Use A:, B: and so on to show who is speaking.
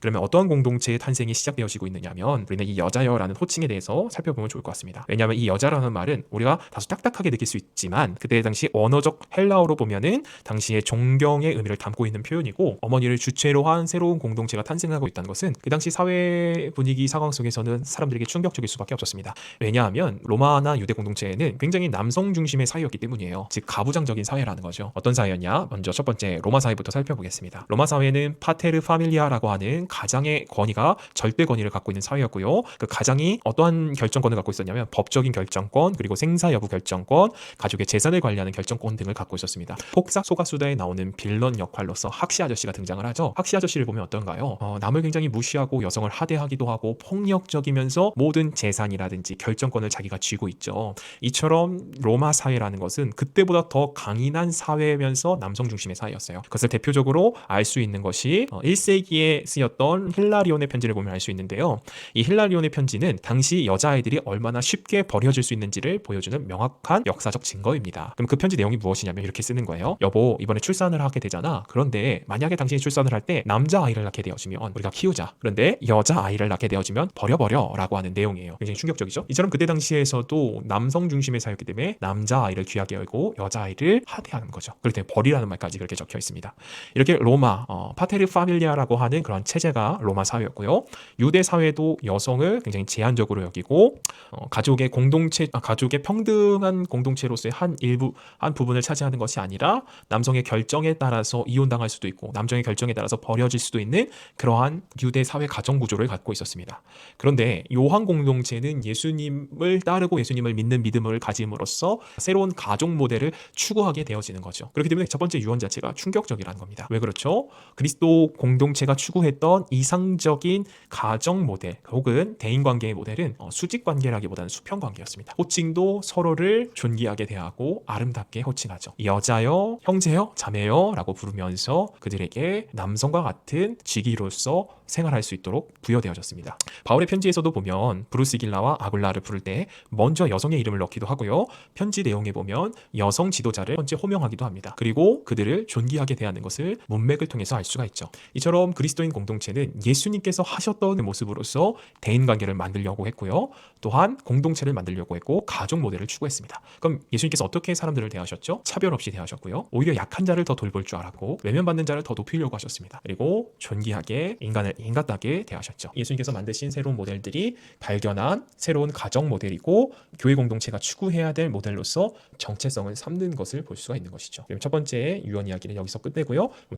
A: 그러면 어떠한 공동체의 탄생이 시작되어지고 있느냐면 우리는 이 여자여라는 호칭에 대해서 살펴보면 좋을 것 같습니다. 왜냐하면 이 여자라는 말은 우리가 다소 딱딱하게 느낄 수 있지만 그때 당시 언어적 헬라어로 보면은 당시의 존경의 의미를 담고 있는 표현이고, 어머니를 주체로 한 새로운 공동체가 탄생하고 있다는 것은 그 당시 사회 분위기 상황 속에서는 사람들에게 충격적일 수밖에 없었습니다. 왜냐하면 로마나 유대 공동체에는 굉장히 남성 중심의 사회였기 때문이에요. 즉 가부장적인 사회라는 거죠. 어떤 사회였냐? 먼저 첫 번째 로마 사회부터 살펴보겠습니다. 로마 사회는 파테르 파밀리아라고 하는 가장의 권위가 절대 권위를 갖고 있는 사회였고요. 그 가장이 어떠한 결정권을 갖고 있었냐면 법적인 결정권, 그리고 생사 여부 결정권, 가족의 재산을 관리하는 결정권 등을 갖고 있었습니다. 폭삭 소가수다에 나오는 빌런 역할로서 학시 아저씨가 등장을 하죠. 학시 아저씨를 보면 어떤가요? 남을 굉장히 무시하고 여성을 하대하기도 하고 폭력적이면서 모든 재산이라든지 결정권을 자기가 쥐고 있죠. 이처럼 로마 사회라는 것은 그때보다 더 강인한 사회면서 남성 중심의 사회였어요. 그것을 대표적으로 알 수 있는 것이 1세기에 쓰였던 힐라리온의 편지를 보면 알 수 있는데요. 이 힐라리온의 편지는 당시 여자아이들이 얼마나 쉽게 버려질 수 있는지를 보여주는 명확한 역사적 증거입니다. 그럼 그 편지 내용이 무엇이냐면 이렇게 쓰는 거예요. 여보, 이번에 출산을 하게 되잖아. 그런데 만약에 당신이 출산을 할 때 남자아이를 낳게 되어지면 우리가 키우자. 그런데 여자아이를 낳게 되어지면 버려버려 라고 하는 내용이에요. 굉장히 충격적이죠. 이처럼 그때 당시에서도 남성 중심의 사회였기 때문에 남자아이를 귀하게 여기고 여자아이를 하대하는 거죠. 그렇기 때문에 버리라는 말까지 그렇게 적혀 있습니다. 이렇게 로마 파테르 파밀리아라고 하는 그런 체제가 로마 사회였고요. 유대 사회도 여성을 굉장히 제한적으로 여기고 가족의 공동체, 가족의 평등한 공동체로서의 한 부분을 차지하는 것이 아니라 남성의 결정에 따라서 이혼당할 수도 있고 남성의 결정에 따라서 버려질 수도 있는 그러한 유대 사회 가정 구조를 갖고 있었습니다. 그런데 요한 공동체는 예수님을 따르고 예수님을 믿는 믿음을 가짐으로써 새로운 가족 모델을 추구하게 되어지는 거죠. 그렇기 때문에 첫 번째 유언 자체가 충격적이라는 겁니다. 왜 그렇죠? 그리스도 공동체가 추구했던 이상적인 가정 모델 혹은 대인 관계의 모델은 수직 관계라기보다는 수평 관계였습니다. 호칭도 서로를 존귀하게 대하고 아름답게 호칭하죠. 여자여, 형제여, 자매여 라고 부르면서 그들에게 남성과 같은 직위로서 생활할 수 있도록 부여되어졌습니다. 바울의 편지에서도 보면 브루스길라와 아굴라를 부를 때 먼저 여성의 이름을 넣기도 하고요. 편지 내용에 보면 여성 지도자를 먼저 호명하기도 합니다. 그리고 그들을 존귀하게 대하는 것을 문맥을 통해서 알 수가 있죠. 이처럼 그리스도인 공동체는 예수님께서 하셨던 모습으로서 대인관계를 만들려고 했고요. 또한 공동체를 만들려고 했고 가족 모델을 추구했습니다. 그럼 예수님께서 어떻게 사람들을 대하셨죠? 차별 없이 대하셨고요. 오히려 약한 자를 더 돌볼 줄 알았고 외면받는 자를 더 높이려고 하셨습니다. 그리고 존귀하게 인간을 인간답게 대하셨죠. 예수님께서 만드신 새로운 모델들이 발견한 새로운 가정 모델이고 교회 공동체가 추구해야 될 모델로서 정체성을 삼는 것을 볼 수가 있는 것이죠. 그럼 첫 번째 유언 이야기는 여기서 끝내고요.